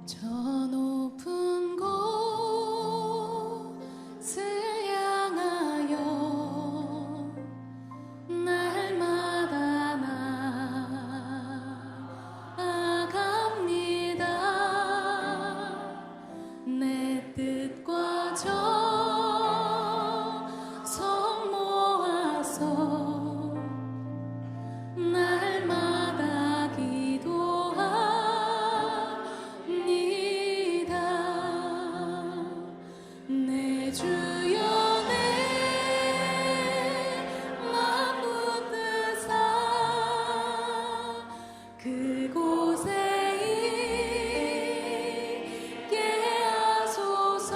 저 높은 곳을 향하여 날마다 나아갑니다. 내 뜻과 정성 모아서 날마다 기도합니다. 내 주여 내 맘 붙드사 그곳에 있게 하소서.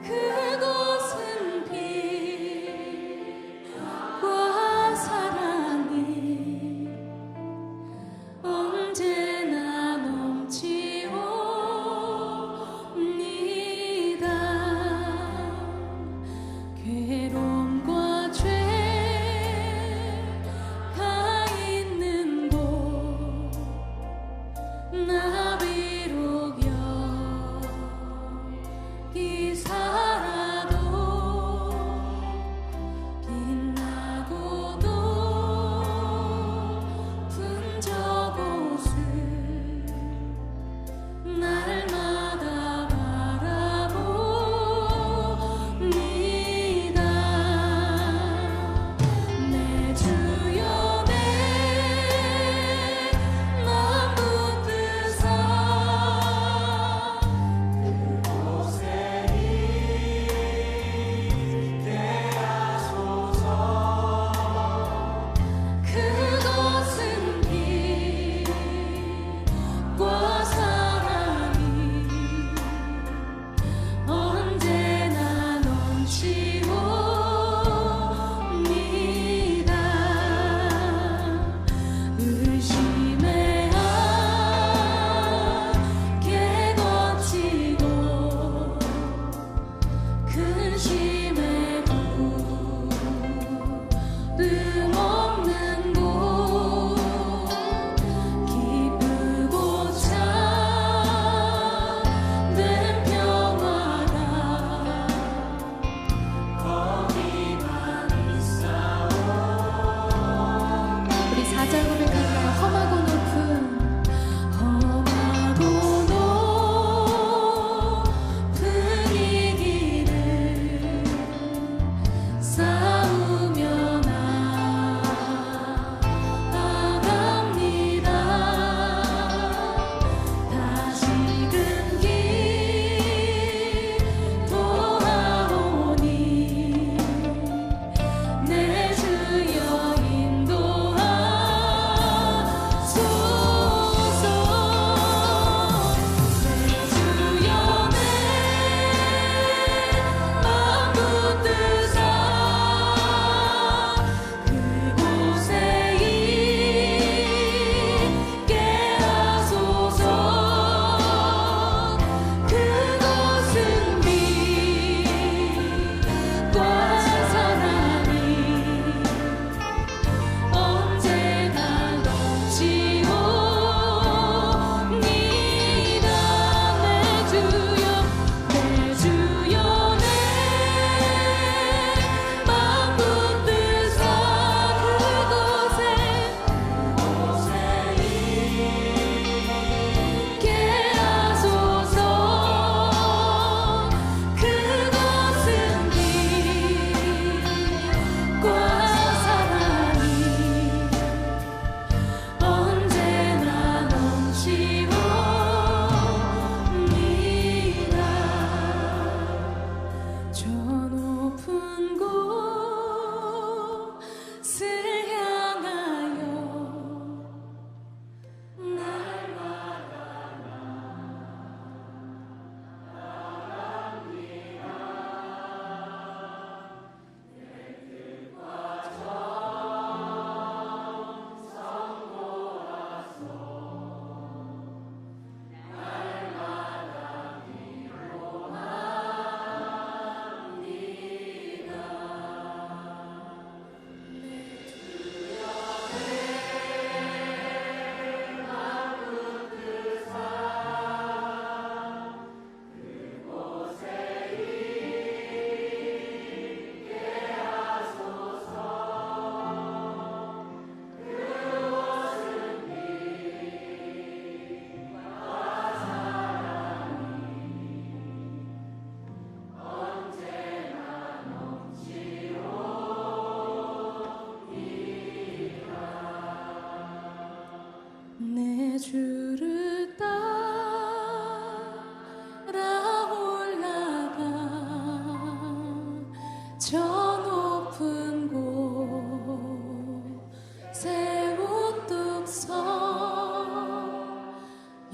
그곳은 빛과 사랑이 언제나 넘치옵니다. 괴로움과 죄가 있는 곳 나 비록 여기 살아도 빛나고도 높은 저곳을 날마다 바라봅니다. 내 주여 내 맘 붙드사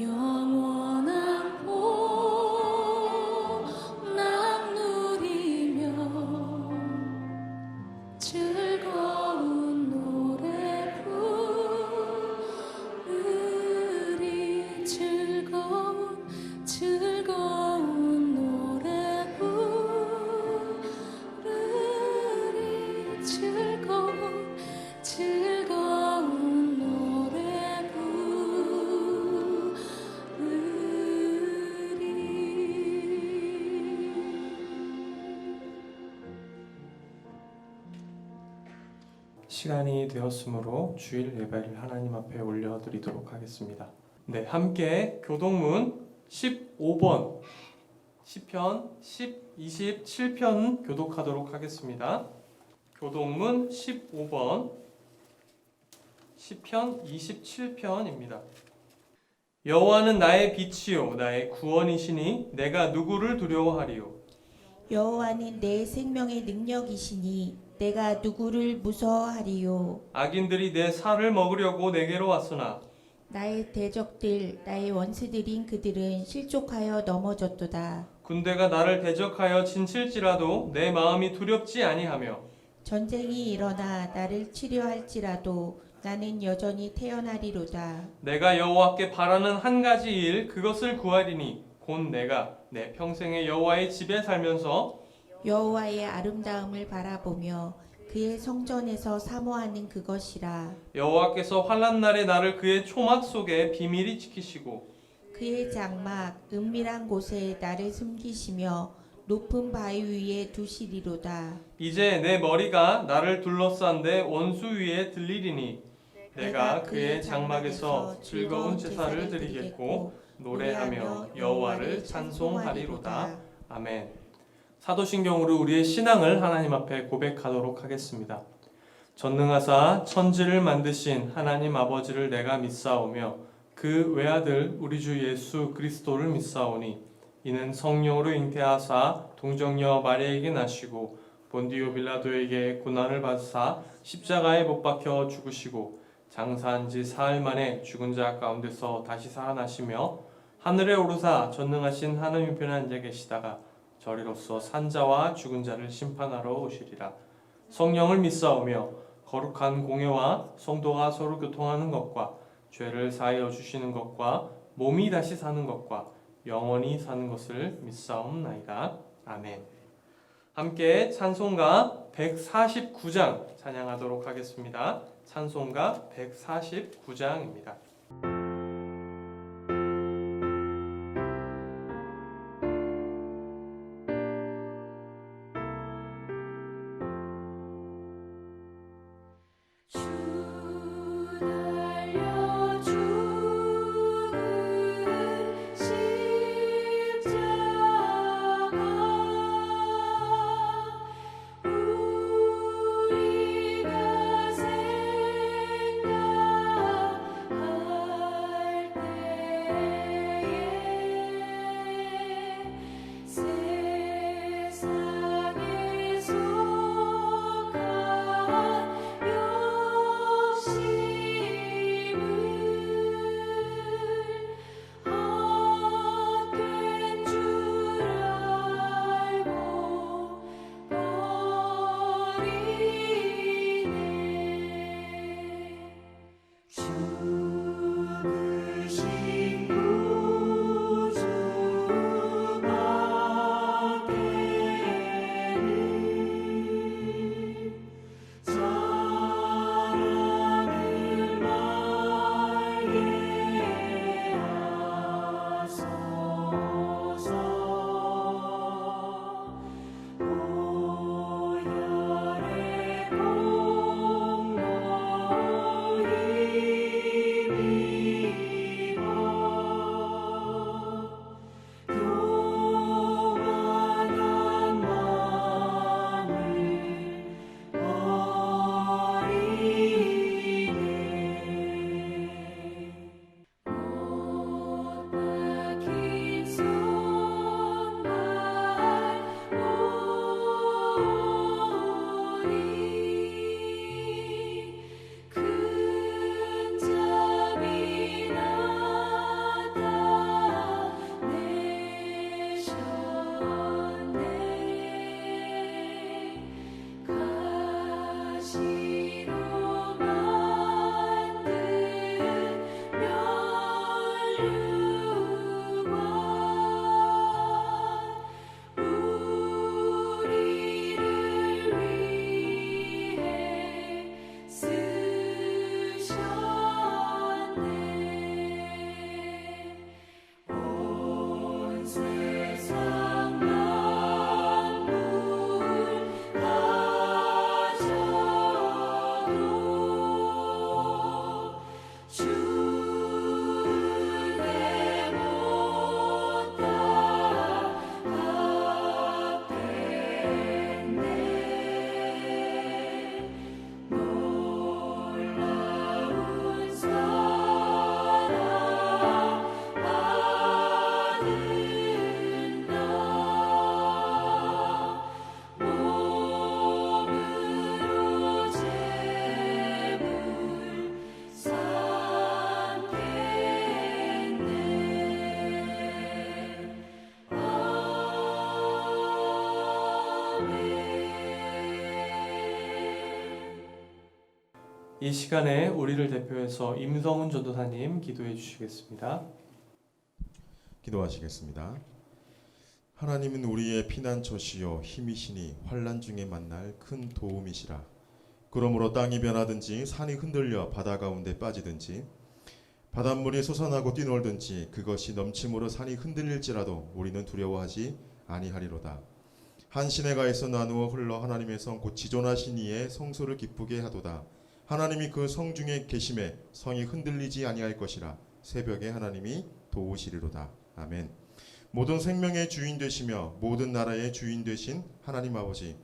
영원한 복락 누리며 즐거운 노래 부르리 즐거운 노래 부르리 즐거운 노래 시간이 되었으므로 주일 예배를 하나님 앞에 올려드리도록 하겠습니다. 네, 함께 교동문 15번 시편 27편 교독하도록 하겠습니다. 교동문 15번 시편 27편입니다. 여호와는 나의 빛이요 나의 구원이시니 내가 누구를 두려워하리요. 여호와는 내 생명의 능력이시니 내가 누구를 무서워하리요. 악인들이 내 살을 먹으려고 내게로 왔으나 나의 대적들 나의 원수들인 그들은 실족하여 넘어졌도다. 군대가 나를 대적하여 진칠지라도 내 마음이 두렵지 아니하며 전쟁이 일어나 나를 치료할지라도 나는 여전히 태어나리로다. 내가 여호와께 바라는 한 가지 일 그것을 구하리니 곧 내가 내 평생의 여호와의 집에 살면서 여호와의 아름다움을 바라보며 그의 성전에서 사모하는 그것이라. 여호와께서 환난 날에 나를 그의 초막 속에 비밀히 지키시고 그의 장막 은밀한 곳에 나를 숨기시며 높은 바위 위에 두시리로다. 이제 내 머리가 나를 둘러싼 데 원수 위에 들리리니 내가 그의 장막에서 즐거운 제사를 드리겠고 노래하며 여호와를 찬송하리로다. 아멘. 사도신경으로 우리의 신앙을 하나님 앞에 고백하도록 하겠습니다. 전능하사 천지를 만드신 하나님 아버지를 내가 믿사오며 그 외아들 우리 주 예수 그리스도를 믿사오니 이는 성령으로 잉태하사 동정녀 마리아에게 나시고 본디오 빌라도에게 고난을 받으사 십자가에 못 박혀 죽으시고 장사한 지 사흘 만에 죽은 자 가운데서 다시 살아나시며 하늘에 오르사 전능하신 하나님 편에 앉아 계시다가 저리로서 산자와 죽은 자를 심판하러 오시리라. 성령을 믿사오며 거룩한 공예와 성도가 서로 교통하는 것과 죄를 사하여 주시는 것과 몸이 다시 사는 것과 영원히 사는 것을 믿사옵나이다. 아멘. 함께 찬송가 149장 찬양하도록 하겠습니다. 찬송가 149장입니다. 세상에 속한 욕심 이 시간에 우리를 대표해서 임성훈 전도사님 기도해 주시겠습니다. 기도하시겠습니다. 하나님은 우리의 피난처시요 힘이시니 환난 중에 만날 큰 도움이시라. 그러므로 땅이 변하든지 산이 흔들려 바다 가운데 빠지든지 바닷물이 솟아나고 뛰놀든지 그것이 넘침으로 산이 흔들릴지라도 우리는 두려워하지 아니하리로다. 한 시내가 있어 나누어 흘러 하나님의 성 곧 지존하신 이의 성소를 기쁘게 하도다. 하나님이 그 성 중에 계심에 성이 흔들리지 아니할 것이라. 새벽에 하나님이 도우시리로다. 아멘. 모든 생명의 주인 되시며 모든 나라의 주인 되신 하나님 아버지,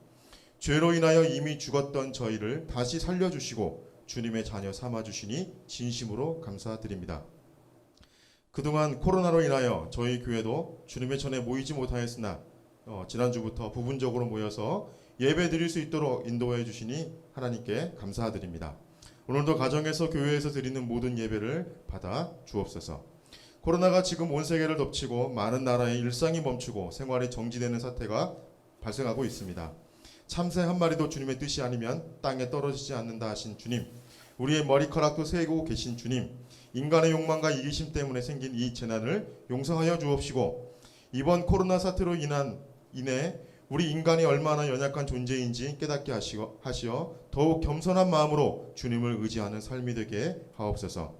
죄로 인하여 이미 죽었던 저희를 다시 살려주시고 주님의 자녀 삼아주시니 진심으로 감사드립니다. 그동안 코로나로 인하여 저희 교회도 주님의 전에 모이지 못하였으나 지난주부터 부분적으로 모여서 예배 드릴 수 있도록 인도해 주시니 하나님께 감사드립니다. 오늘도 가정에서 교회에서 드리는 모든 예배를 받아 주옵소서. 코로나가 지금 온 세계를 덮치고 많은 나라의 일상이 멈추고 생활이 정지되는 사태가 발생하고 있습니다. 참새 한 마리도 주님의 뜻이 아니면 땅에 떨어지지 않는다 하신 주님, 우리의 머리카락도 세고 계신 주님, 인간의 욕망과 이기심 때문에 생긴 이 재난을 용서하여 주옵시고 이번 코로나 사태로 인해 우리 인간이 얼마나 연약한 존재인지 깨닫게 하시어 더욱 겸손한 마음으로 주님을 의지하는 삶이 되게 하옵소서.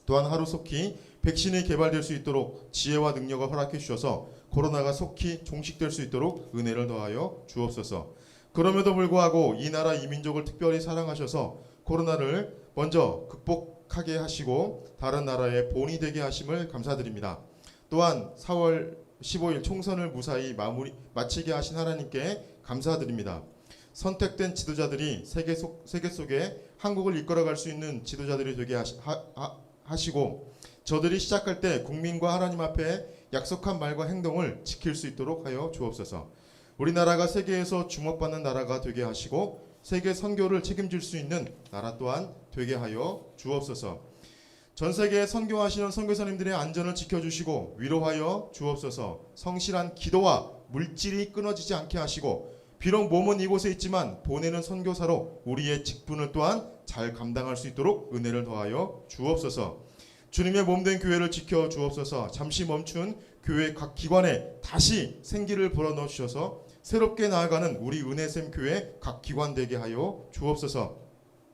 또한 하루속히 백신이 개발될 수 있도록 지혜와 능력을 허락해 주셔서 코로나가 속히 종식될 수 있도록 은혜를 더하여 주옵소서. 그럼에도 불구하고 이 나라 이 민족을 특별히 사랑하셔서 코로나를 먼저 극복하게 하시고 다른 나라의 본이 되게 하심을 감사드립니다. 또한 4월 15일 총선을 무사히 마치게 하신 하나님께 감사드립니다. 선택된 지도자들이 세계 속에 한국을 이끌어갈 수 있는 지도자들이 되게 하시고 저들이 시작할 때 국민과 하나님 앞에 약속한 말과 행동을 지킬 수 있도록 하여 주옵소서. 우리나라가 세계에서 주목받는 나라가 되게 하시고 세계 선교를 책임질 수 있는 나라 또한 되게 하여 주옵소서. 전 세계에 선교하시는 선교사님들의 안전을 지켜주시고 위로하여 주옵소서. 성실한 기도와 물질이 끊어지지 않게 하시고 비록 몸은 이곳에 있지만 보내는 선교사로 우리의 직분을 또한 잘 감당할 수 있도록 은혜를 더하여 주옵소서. 주님의 몸된 교회를 지켜 주옵소서. 잠시 멈춘 교회 각 기관에 다시 생기를 불어넣어 주셔서 새롭게 나아가는 우리 은혜샘 교회 각 기관 되게 하여 주옵소서.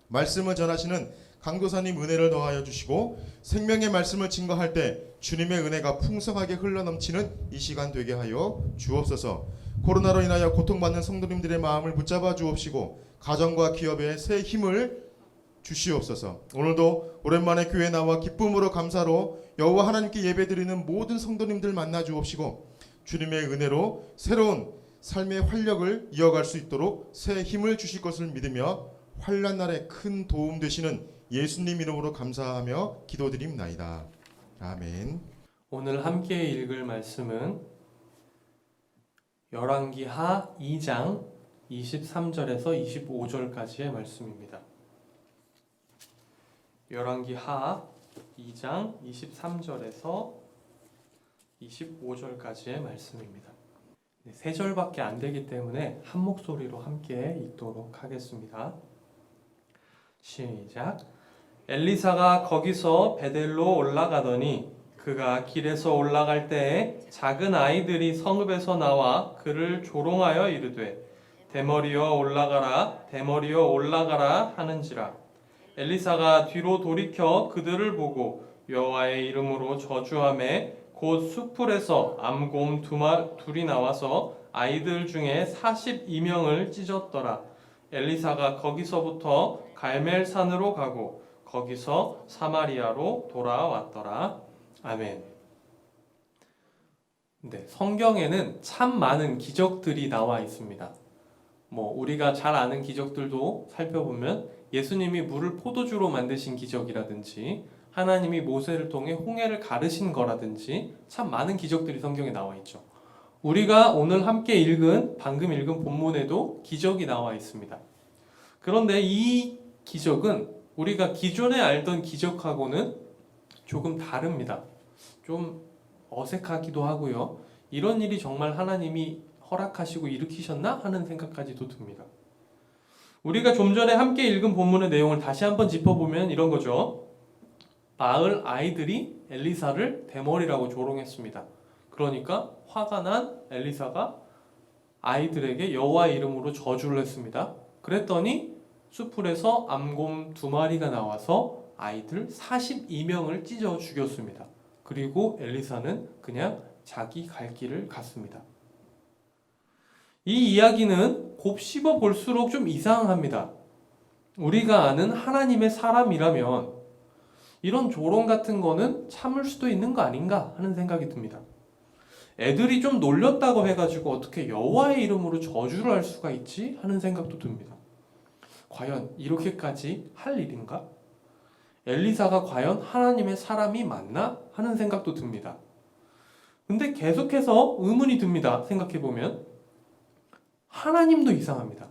말씀을 전하시는 강도사님 은혜를 더하여 주시고 생명의 말씀을 증거할 때 주님의 은혜가 풍성하게 흘러넘치는 이 시간 되게 하여 주옵소서. 코로나로 인하여 고통받는 성도님들의 마음을 붙잡아 주옵시고 가정과 기업에 새 힘을 주시옵소서. 오늘도 오랜만에 교회에 나와 기쁨으로 감사로 여호와 하나님께 예배드리는 모든 성도님들 만나 주옵시고 주님의 은혜로 새로운 삶의 활력을 이어갈 수 있도록 새 힘을 주실 것을 믿으며 환난 날에 큰 도움 되시는 예수님 이름으로 감사하며 기도드립나이다. 아멘. 오늘 함께 읽을 말씀은 열왕기하 2장 23절에서 25절까지의 말씀입니다. 열왕기하 2장 23절에서 25절까지의 말씀입니다. 세 절밖에 안 되기 때문에 한 목소리로 함께 읽도록 하겠습니다. 시작. 엘리사가 거기서 베델로 올라가더니 그가 길에서 올라갈 때에 작은 아이들이 성읍에서 나와 그를 조롱하여 이르되 대머리여 올라가라 대머리여 올라가라 하는지라. 엘리사가 뒤로 돌이켜 그들을 보고 여호와의 이름으로 저주하매 곧 수풀에서 암곰 둘이 나와서 아이들 중에 42명을 찢었더라. 엘리사가 거기서부터 갈멜산으로 가고 거기서 사마리아로 돌아왔더라. 아멘. 네, 성경에는 참 많은 기적들이 나와 있습니다. 우리가 잘 아는 기적들도 살펴보면 예수님이 물을 포도주로 만드신 기적이라든지 하나님이 모세를 통해 홍해를 가르신 거라든지 참 많은 기적들이 성경에 나와 있죠. 우리가 오늘 함께 방금 읽은 본문에도 기적이 나와 있습니다. 그런데 이 기적은 우리가 기존에 알던 기적하고는 조금 다릅니다. 좀 어색하기도 하고요. 이런 일이 정말 하나님이 허락하시고 일으키셨나 하는 생각까지도 듭니다. 우리가 좀 전에 함께 읽은 본문의 내용을 다시 한번 짚어보면 이런 거죠. 마을 아이들이 엘리사를 대머리라고 조롱했습니다. 그러니까 화가 난 엘리사가 아이들에게 여호와의 이름으로 저주를 했습니다. 그랬더니 수풀에서 암곰 2마리가 나와서 아이들 42명을 찢어 죽였습니다. 그리고 엘리사는 그냥 자기 갈 길을 갔습니다. 이 이야기는 곱씹어 볼수록 좀 이상합니다. 우리가 아는 하나님의 사람이라면 이런 조롱 같은 거는 참을 수도 있는 거 아닌가 하는 생각이 듭니다. 애들이 좀 놀렸다고 해가지고 어떻게 여호와의 이름으로 저주를 할 수가 있지 하는 생각도 듭니다. 과연 이렇게까지 할 일인가? 엘리사가 과연 하나님의 사람이 맞나 하는 생각도 듭니다. 근데 계속해서 의문이 듭니다. 생각해보면 하나님도 이상합니다.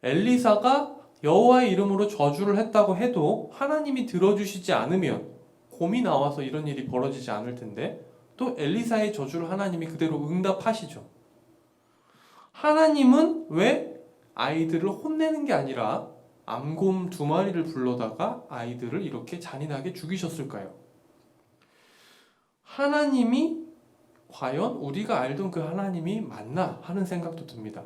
엘리사가 여호와의 이름으로 저주를 했다고 해도 하나님이 들어주시지 않으면 곰이 나와서 이런 일이 벌어지지 않을 텐데 또 엘리사의 저주를 하나님이 그대로 응답하시죠. 하나님은 왜 아이들을 혼내는 게 아니라 암곰 2마리를 불러다가 아이들을 이렇게 잔인하게 죽이셨을까요? 하나님이 과연 우리가 알던 그 하나님이 맞나 하는 생각도 듭니다.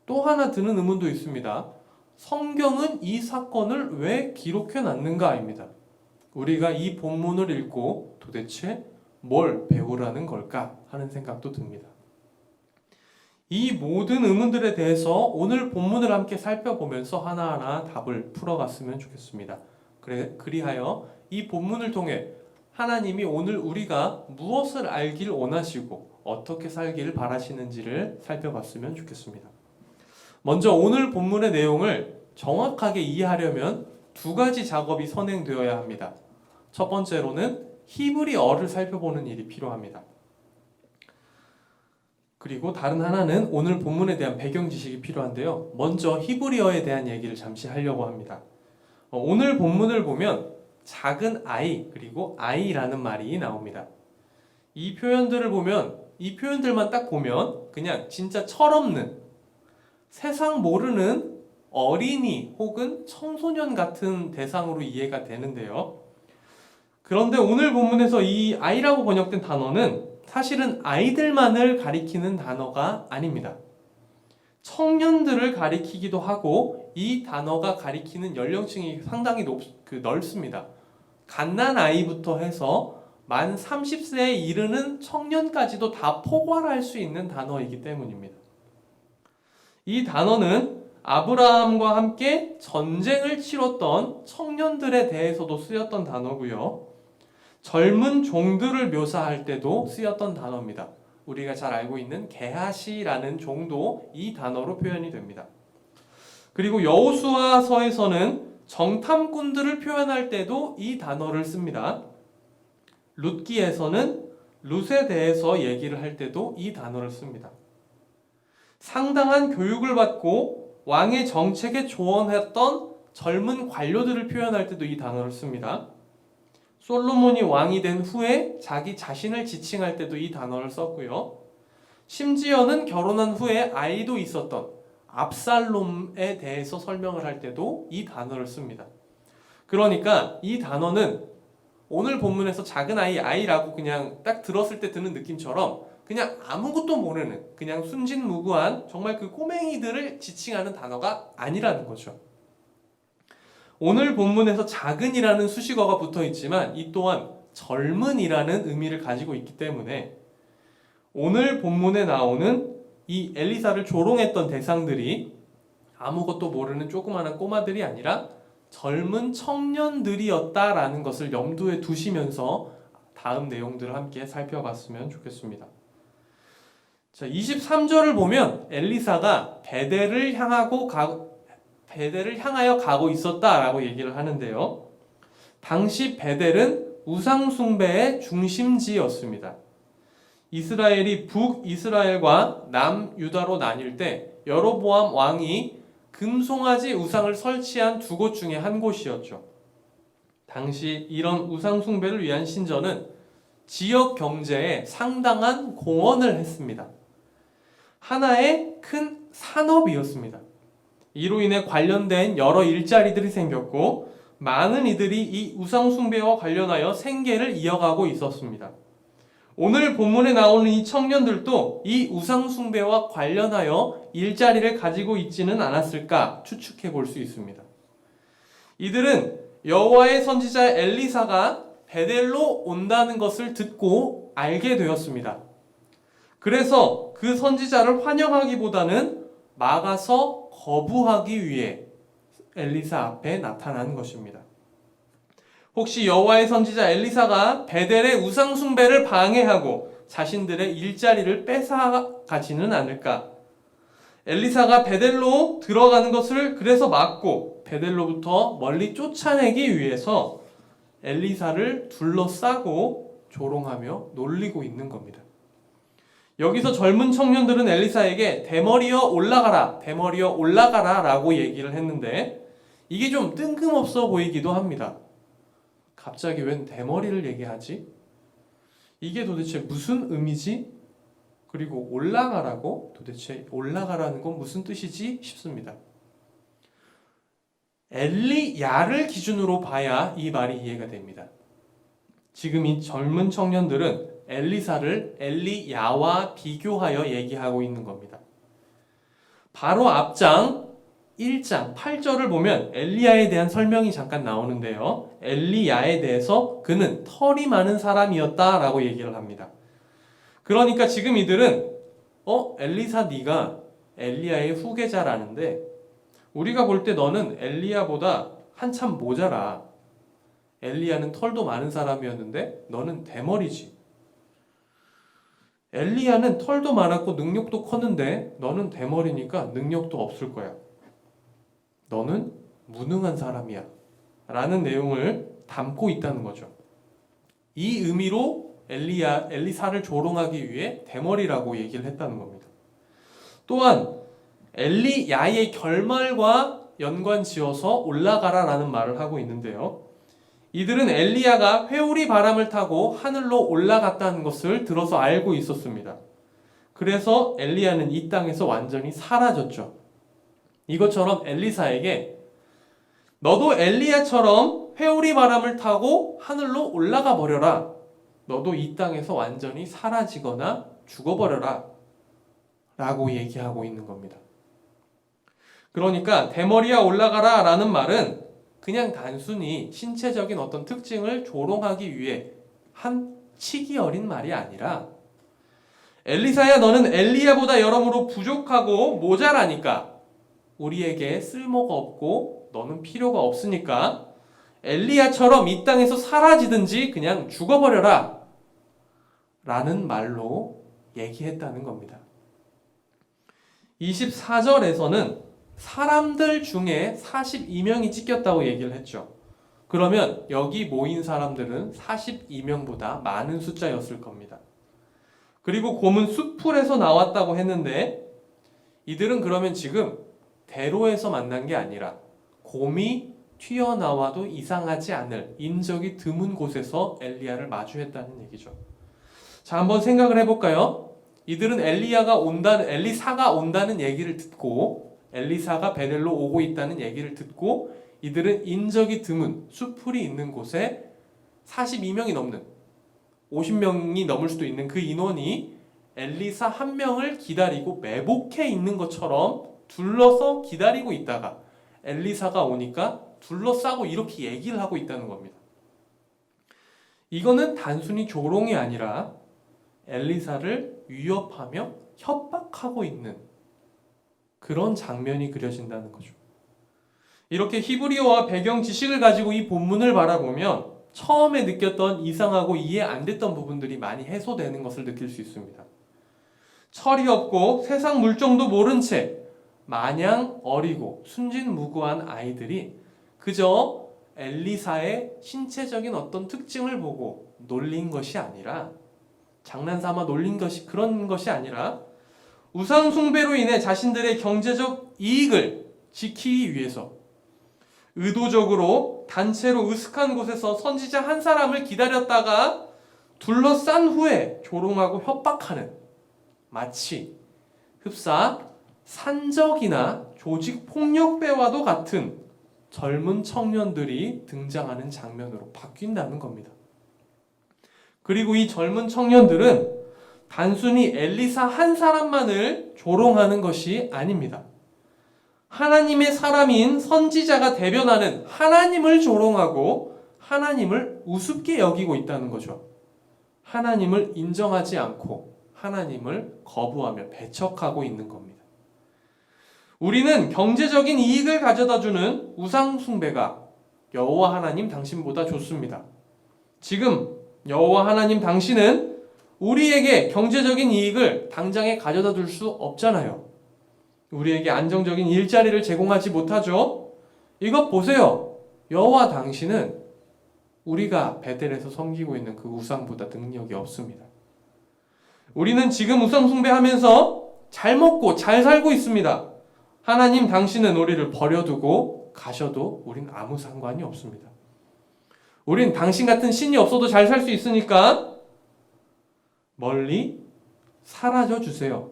또 하나 드는 의문도 있습니다. 성경은 이 사건을 왜 기록해 놨는가입니다. 우리가 이 본문을 읽고 도대체 뭘 배우라는 걸까 하는 생각도 듭니다. 이 모든 의문들에 대해서 오늘 본문을 함께 살펴보면서 하나하나 답을 풀어갔으면 좋겠습니다. 그리하여 이 본문을 통해 하나님이 오늘 우리가 무엇을 알길 원하시고 어떻게 살기를 바라시는지를 살펴봤으면 좋겠습니다. 먼저 오늘 본문의 내용을 정확하게 이해하려면 2가지 작업이 선행되어야 합니다. 첫 번째로는 히브리어를 살펴보는 일이 필요합니다. 그리고 다른 하나는 오늘 본문에 대한 배경 지식이 필요한데요. 먼저 히브리어에 대한 얘기를 잠시 하려고 합니다. 오늘 본문을 보면 작은 아이 그리고 아이라는 말이 나옵니다. 이 표현들을 보면 이 표현들만 딱 보면 그냥 진짜 철없는 세상 모르는 어린이 혹은 청소년 같은 대상으로 이해가 되는데요. 그런데 오늘 본문에서 이 아이라고 번역된 단어는 사실은 아이들만을 가리키는 단어가 아닙니다. 청년들을 가리키기도 하고 이 단어가 가리키는 연령층이 상당히 넓습니다. 갓난아이부터 해서 만 30세에 이르는 청년까지도 다 포괄할 수 있는 단어이기 때문입니다. 이 단어는 아브라함과 함께 전쟁을 치렀던 청년들에 대해서도 쓰였던 단어고요. 젊은 종들을 묘사할 때도 쓰였던 단어입니다. 우리가 잘 알고 있는 게하시라는 종도 이 단어로 표현이 됩니다. 그리고 여호수아서에서는 정탐꾼들을 표현할 때도 이 단어를 씁니다. 룻기에서는 룻에 대해서 얘기를 할 때도 이 단어를 씁니다. 상당한 교육을 받고 왕의 정책에 조언했던 젊은 관료들을 표현할 때도 이 단어를 씁니다. 솔로몬이 왕이 된 후에 자기 자신을 지칭할 때도 이 단어를 썼고요. 심지어는 결혼한 후에 아이도 있었던 압살롬에 대해서 설명을 할 때도 이 단어를 씁니다. 그러니까 이 단어는 오늘 본문에서 작은 아이라고 그냥 딱 들었을 때 드는 느낌처럼 그냥 아무것도 모르는 그냥 순진무구한 정말 그 꼬맹이들을 지칭하는 단어가 아니라는 거죠. 오늘 본문에서 작은이라는 수식어가 붙어 있지만 이 또한 젊은이라는 의미를 가지고 있기 때문에 오늘 본문에 나오는 이 엘리사를 조롱했던 대상들이 아무것도 모르는 조그마한 꼬마들이 아니라 젊은 청년들이었다라는 것을 염두에 두시면서 다음 내용들을 함께 살펴봤으면 좋겠습니다. 자, 23절을 보면 엘리사가 베델을 향하여 가고 있었다라고 얘기를 하는데요. 당시 베델은 우상 숭배의 중심지였습니다. 이스라엘이 북이스라엘과 남유다로 나뉠 때 여로보암 왕이 금송아지 우상을 설치한 2곳 중에 한 곳이었죠. 당시 이런 우상 숭배를 위한 신전은 지역 경제에 상당한 공헌을 했습니다. 하나의 큰 산업이었습니다. 이로 인해 관련된 여러 일자리들이 생겼고 많은 이들이 이 우상 숭배와 관련하여 생계를 이어가고 있었습니다. 오늘 본문에 나오는 이 청년들도 이 우상 숭배와 관련하여 일자리를 가지고 있지는 않았을까 추측해 볼 수 있습니다. 이들은 여호와의 선지자 엘리사가 베델로 온다는 것을 듣고 알게 되었습니다. 그래서 그 선지자를 환영하기보다는 막아서 거부하기 위해 엘리사 앞에 나타난 것입니다. 혹시 여호와의 선지자 엘리사가 베델의 우상 숭배를 방해하고 자신들의 일자리를 뺏어가지는 않을까? 엘리사가 베델로 들어가는 것을 그래서 막고 베델로부터 멀리 쫓아내기 위해서 엘리사를 둘러싸고 조롱하며 놀리고 있는 겁니다. 여기서 젊은 청년들은 엘리사에게 대머리여 올라가라, 대머리여 올라가라 라고 얘기를 했는데 이게 좀 뜬금없어 보이기도 합니다. 갑자기 웬 대머리를 얘기하지? 이게 도대체 무슨 의미지? 그리고 올라가라고? 도대체 올라가라는 건 무슨 뜻이지? 싶습니다. 엘리야를 기준으로 봐야 이 말이 이해가 됩니다. 지금 이 젊은 청년들은 엘리사를 엘리야와 비교하여 얘기하고 있는 겁니다. 바로 앞장 1장 8절을 보면 엘리야에 대한 설명이 잠깐 나오는데요. 엘리야에 대해서 그는 털이 많은 사람이었다라고 얘기를 합니다. 그러니까 지금 이들은 엘리사 네가 엘리야의 후계자라는데 우리가 볼 때 너는 엘리야보다 한참 모자라. 엘리야는 털도 많은 사람이었는데 너는 대머리지. 엘리야는 털도 많았고 능력도 컸는데 너는 대머리니까 능력도 없을 거야. 너는 무능한 사람이야 라는 내용을 담고 있다는 거죠. 이 의미로 엘리사를 조롱하기 위해 대머리라고 얘기를 했다는 겁니다. 또한 엘리야의 결말과 연관지어서 올라가라 라는 말을 하고 있는데요. 이들은 엘리야가 회오리 바람을 타고 하늘로 올라갔다는 것을 들어서 알고 있었습니다. 그래서 엘리야는 이 땅에서 완전히 사라졌죠. 이것처럼 엘리사에게 너도 엘리야처럼 회오리 바람을 타고 하늘로 올라가 버려라. 너도 이 땅에서 완전히 사라지거나 죽어버려라. 라고 얘기하고 있는 겁니다. 그러니까 대머리야 올라가라 라는 말은 그냥 단순히 신체적인 어떤 특징을 조롱하기 위해 한 치기 어린 말이 아니라 엘리사야 너는 엘리야보다 여러모로 부족하고 모자라니까 우리에게 쓸모가 없고 너는 필요가 없으니까 엘리야처럼 이 땅에서 사라지든지 그냥 죽어버려라 라는 말로 얘기했다는 겁니다. 24절에서는 사람들 중에 42명이 찢겼다고 얘기를 했죠. 그러면 여기 모인 사람들은 42명보다 많은 숫자였을 겁니다. 그리고 곰은 숲풀에서 나왔다고 했는데 이들은 그러면 지금 대로에서 만난 게 아니라 곰이 튀어나와도 이상하지 않을 인적이 드문 곳에서 엘리야를 마주했다는 얘기죠. 자, 한번 생각을 해볼까요? 이들은 엘리사가 온다는 얘기를 듣고 엘리사가 베델로 오고 있다는 얘기를 듣고 이들은 인적이 드문 숲풀이 있는 곳에 42명이 넘는 50명이 넘을 수도 있는 그 인원이 엘리사 한 명을 기다리고 매복해 있는 것처럼 둘러서 기다리고 있다가 엘리사가 오니까 둘러싸고 이렇게 얘기를 하고 있다는 겁니다. 이거는 단순히 조롱이 아니라 엘리사를 위협하며 협박하고 있는 그런 장면이 그려진다는 거죠. 이렇게 히브리어와 배경 지식을 가지고 이 본문을 바라보면 처음에 느꼈던 이상하고 이해 안 됐던 부분들이 많이 해소되는 것을 느낄 수 있습니다. 철이 없고 세상 물정도 모른 채 마냥 어리고 순진무구한 아이들이 그저 엘리사의 신체적인 어떤 특징을 보고 놀린 것이 아니라 장난삼아 놀린 것이 그런 것이 아니라 우상 숭배로 인해 자신들의 경제적 이익을 지키기 위해서 의도적으로 단체로 으슥한 곳에서 선지자 한 사람을 기다렸다가 둘러싼 후에 조롱하고 협박하는 마치 흡사 산적이나 조직 폭력배와도 같은 젊은 청년들이 등장하는 장면으로 바뀐다는 겁니다. 그리고 이 젊은 청년들은 단순히 엘리사 한 사람만을 조롱하는 것이 아닙니다. 하나님의 사람인 선지자가 대변하는 하나님을 조롱하고 하나님을 우습게 여기고 있다는 거죠. 하나님을 인정하지 않고 하나님을 거부하며 배척하고 있는 겁니다. 우리는 경제적인 이익을 가져다주는 우상 숭배가 여호와 하나님 당신보다 좋습니다. 지금 여호와 하나님 당신은 우리에게 경제적인 이익을 당장에 가져다 줄 수 없잖아요. 우리에게 안정적인 일자리를 제공하지 못하죠. 이것 보세요. 여호와 당신은 우리가 베델에서 섬기고 있는 그 우상보다 능력이 없습니다. 우리는 지금 우상 숭배하면서 잘 먹고 잘 살고 있습니다. 하나님 당신은 우리를 버려두고 가셔도 우린 아무 상관이 없습니다. 우린 당신 같은 신이 없어도 잘 살 수 있으니까 멀리 사라져 주세요.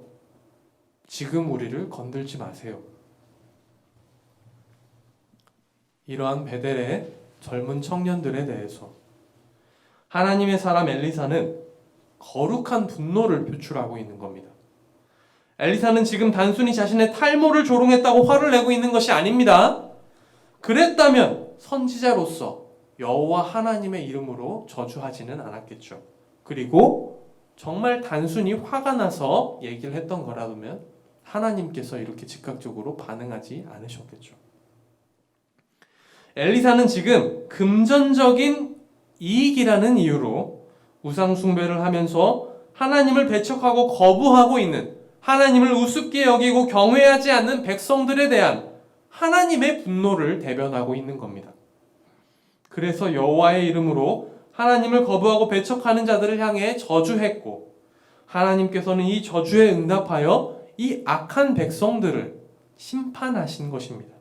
지금 우리를 건들지 마세요. 이러한 베델의 젊은 청년들에 대해서 하나님의 사람 엘리사는 거룩한 분노를 표출하고 있는 겁니다. 엘리사는 지금 단순히 자신의 탈모를 조롱했다고 화를 내고 있는 것이 아닙니다. 그랬다면 선지자로서 여호와 하나님의 이름으로 저주하지는 않았겠죠. 그리고 정말 단순히 화가 나서 얘기를 했던 거라면 하나님께서 이렇게 즉각적으로 반응하지 않으셨겠죠. 엘리사는 지금 금전적인 이익이라는 이유로 우상 숭배를 하면서 하나님을 배척하고 거부하고 있는, 하나님을 우습게 여기고 경외하지 않는 백성들에 대한 하나님의 분노를 대변하고 있는 겁니다. 그래서 여호와의 이름으로 하나님을 거부하고 배척하는 자들을 향해 저주했고, 하나님께서는 이 저주에 응답하여 이 악한 백성들을 심판하신 것입니다.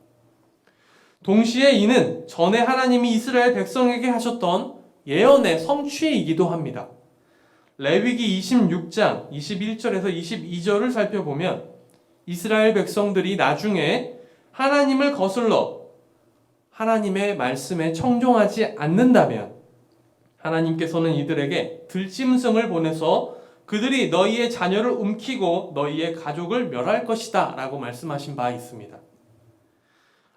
동시에 이는 전에 하나님이 이스라엘 백성에게 하셨던 예언의 성취이기도 합니다. 레위기 26장 21절에서 22절을 살펴보면 이스라엘 백성들이 나중에 하나님을 거슬러 하나님의 말씀에 청종하지 않는다면 하나님께서는 이들에게 들짐승을 보내서 그들이 너희의 자녀를 움키고 너희의 가족을 멸할 것이다 라고 말씀하신 바 있습니다.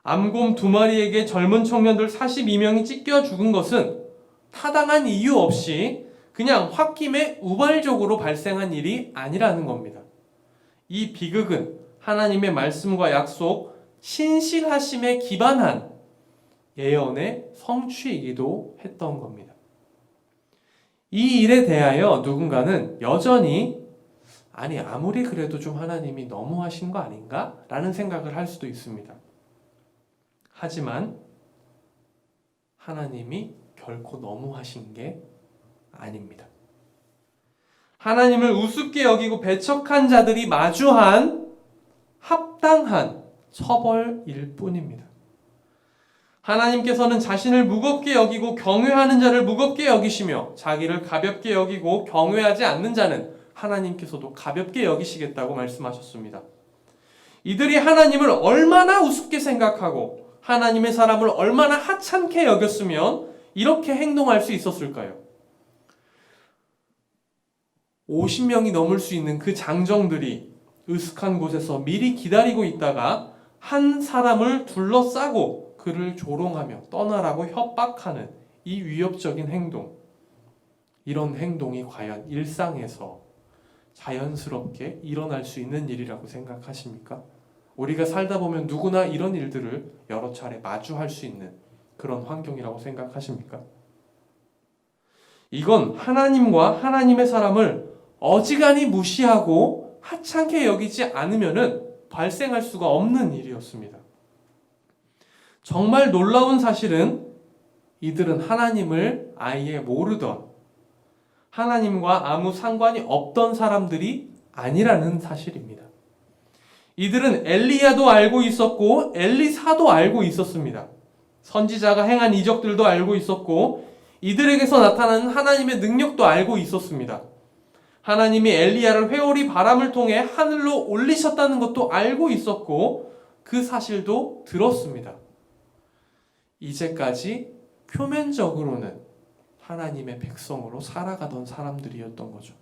암곰 2마리에게 젊은 청년들 42명이 찢겨 죽은 것은 타당한 이유 없이 그냥 홧김에 우발적으로 발생한 일이 아니라는 겁니다. 이 비극은 하나님의 말씀과 약속, 신실하심에 기반한 예언의 성취이기도 했던 겁니다. 이 일에 대하여 누군가는 여전히 아무리 그래도 좀 하나님이 너무하신 거 아닌가? 라는 생각을 할 수도 있습니다. 하지만 하나님이 결코 너무하신 게 아닙니다. 하나님을 우습게 여기고 배척한 자들이 마주한 합당한 처벌일 뿐입니다. 하나님께서는 자신을 무겁게 여기고 경외하는 자를 무겁게 여기시며 자기를 가볍게 여기고 경외하지 않는 자는 하나님께서도 가볍게 여기시겠다고 말씀하셨습니다. 이들이 하나님을 얼마나 우습게 생각하고 하나님의 사람을 얼마나 하찮게 여겼으면 이렇게 행동할 수 있었을까요? 50명이 넘을 수 있는 그 장정들이 으슥한 곳에서 미리 기다리고 있다가 한 사람을 둘러싸고 그를 조롱하며 떠나라고 협박하는 이 위협적인 행동, 이런 행동이 과연 일상에서 자연스럽게 일어날 수 있는 일이라고 생각하십니까? 우리가 살다 보면 누구나 이런 일들을 여러 차례 마주할 수 있는 그런 환경이라고 생각하십니까? 이건 하나님과 하나님의 사람을 어지간히 무시하고 하찮게 여기지 않으면은 발생할 수가 없는 일이었습니다. 정말 놀라운 사실은 이들은 하나님을 아예 모르던, 하나님과 아무 상관이 없던 사람들이 아니라는 사실입니다. 이들은 엘리야도 알고 있었고 엘리사도 알고 있었습니다. 선지자가 행한 이적들도 알고 있었고 이들에게서 나타나는 하나님의 능력도 알고 있었습니다. 하나님이 엘리야를 회오리 바람을 통해 하늘로 올리셨다는 것도 알고 있었고 그 사실도 들었습니다. 이제까지 표면적으로는 하나님의 백성으로 살아가던 사람들이었던 거죠.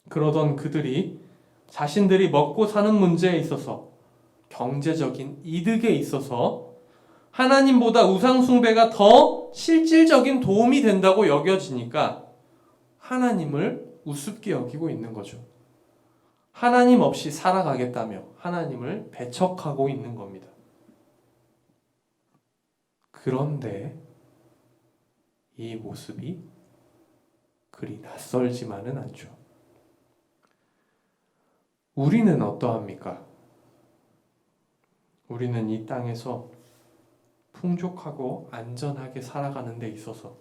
그러던 그들이 자신들이 먹고 사는 문제에 있어서, 경제적인 이득에 있어서 하나님보다 우상숭배가 더 실질적인 도움이 된다고 여겨지니까 하나님을 우습게 여기고 있는 거죠. 하나님 없이 살아가겠다며 하나님을 배척하고 있는 겁니다. 그런데 이 모습이 그리 낯설지만은 않죠. 우리는 어떠합니까? 우리는 이 땅에서 풍족하고 안전하게 살아가는 데 있어서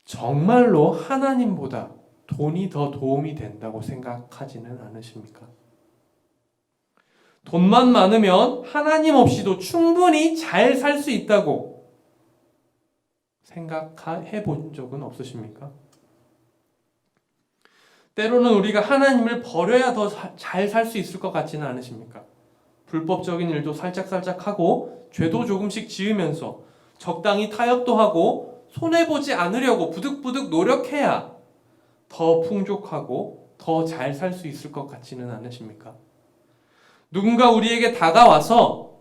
정말로 하나님보다 돈이 더 도움이 된다고 생각하지는 않으십니까? 돈만 많으면 하나님 없이도 충분히 잘 살 수 있다고 생각해 본 적은 없으십니까? 때로는 우리가 하나님을 버려야 더 잘 살 수 있을 것 같지는 않으십니까? 불법적인 일도 살짝살짝 하고 죄도 조금씩 지으면서 적당히 타협도 하고 손해보지 않으려고 부득부득 노력해야 더 풍족하고 더 잘 살 수 있을 것 같지는 않으십니까? 누군가 우리에게 다가와서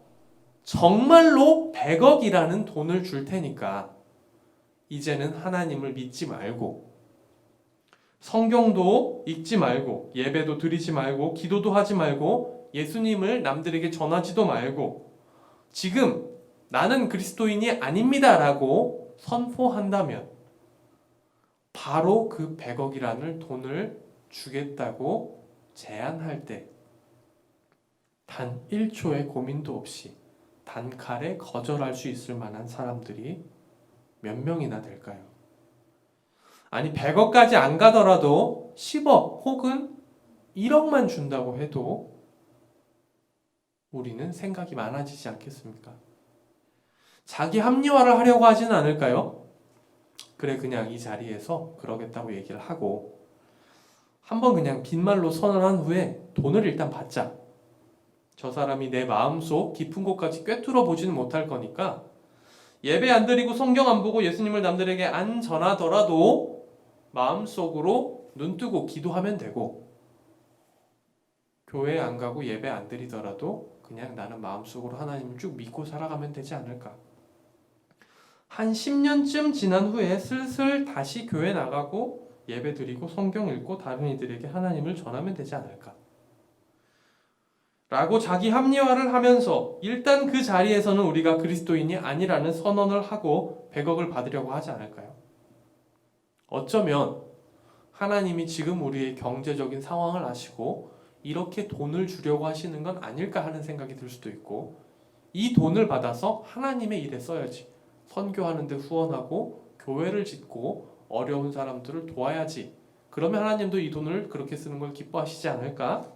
정말로 100억이라는 돈을 줄 테니까 이제는 하나님을 믿지 말고 성경도 읽지 말고 예배도 드리지 말고 기도도 하지 말고 예수님을 남들에게 전하지도 말고 지금 나는 그리스도인이 아닙니다 라고 선포한다면 바로 그 100억이라는 돈을 주겠다고 제안할 때 단 1초의 고민도 없이 단칼에 거절할 수 있을 만한 사람들이 몇 명이나 될까요? 아니 100억까지 안 가더라도 10억 혹은 1억만 준다고 해도 우리는 생각이 많아지지 않겠습니까? 자기 합리화를 하려고 하지는 않을까요? 그래 그냥 이 자리에서 그러겠다고 얘기를 하고 한번 그냥 빈말로 선언한 후에 돈을 일단 받자. 저 사람이 내 마음속 깊은 곳까지 꿰뚫어 보지는 못할 거니까 예배 안 드리고 성경 안 보고 예수님을 남들에게 안 전하더라도 마음속으로 눈 뜨고 기도하면 되고 교회 안 가고 예배 안 드리더라도 그냥 나는 마음속으로 하나님을 쭉 믿고 살아가면 되지 않을까. 한 10년쯤 지난 후에 슬슬 다시 교회 나가고 예배 드리고 성경 읽고 다른 이들에게 하나님을 전하면 되지 않을까. 라고 자기 합리화를 하면서 일단 그 자리에서는 우리가 그리스도인이 아니라는 선언을 하고 100억을 받으려고 하지 않을까요? 어쩌면 하나님이 지금 우리의 경제적인 상황을 아시고 이렇게 돈을 주려고 하시는 건 아닐까 하는 생각이 들 수도 있고 이 돈을 받아서 하나님의 일에 써야지. 선교하는 데 후원하고 교회를 짓고 어려운 사람들을 도와야지. 그러면 하나님도 이 돈을 그렇게 쓰는 걸 기뻐하시지 않을까?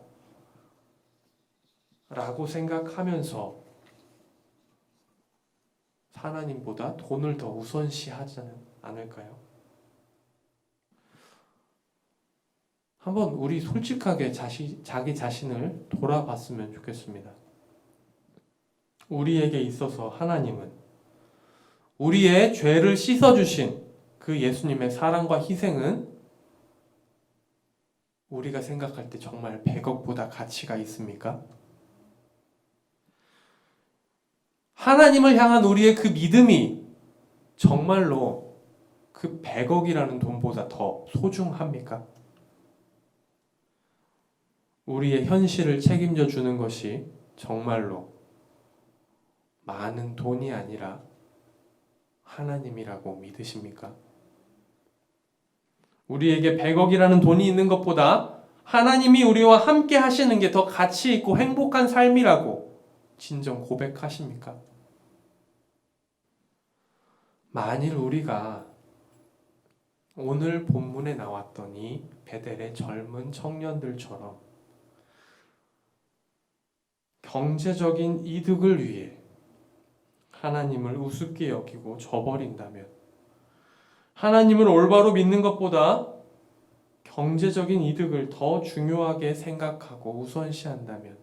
라고 생각하면서 하나님보다 돈을 더 우선시하지는 않을까요? 한번 우리 솔직하게 자기 자신을 돌아봤으면 좋겠습니다. 우리에게 있어서 하나님은 우리의 죄를 씻어주신 그 예수님의 사랑과 희생은 우리가 생각할 때 정말 100억보다 가치가 있습니까? 하나님을 향한 우리의 그 믿음이 정말로 그 100억이라는 돈보다 더 소중합니까? 우리의 현실을 책임져 주는 것이 정말로 많은 돈이 아니라 하나님이라고 믿으십니까? 우리에게 100억이라는 돈이 있는 것보다 하나님이 우리와 함께 하시는 게 더 가치 있고 행복한 삶이라고 진정 고백하십니까? 만일 우리가 오늘 본문에 나왔던 이 베델의 젊은 청년들처럼 경제적인 이득을 위해 하나님을 우습게 여기고 저버린다면 하나님을 올바로 믿는 것보다 경제적인 이득을 더 중요하게 생각하고 우선시한다면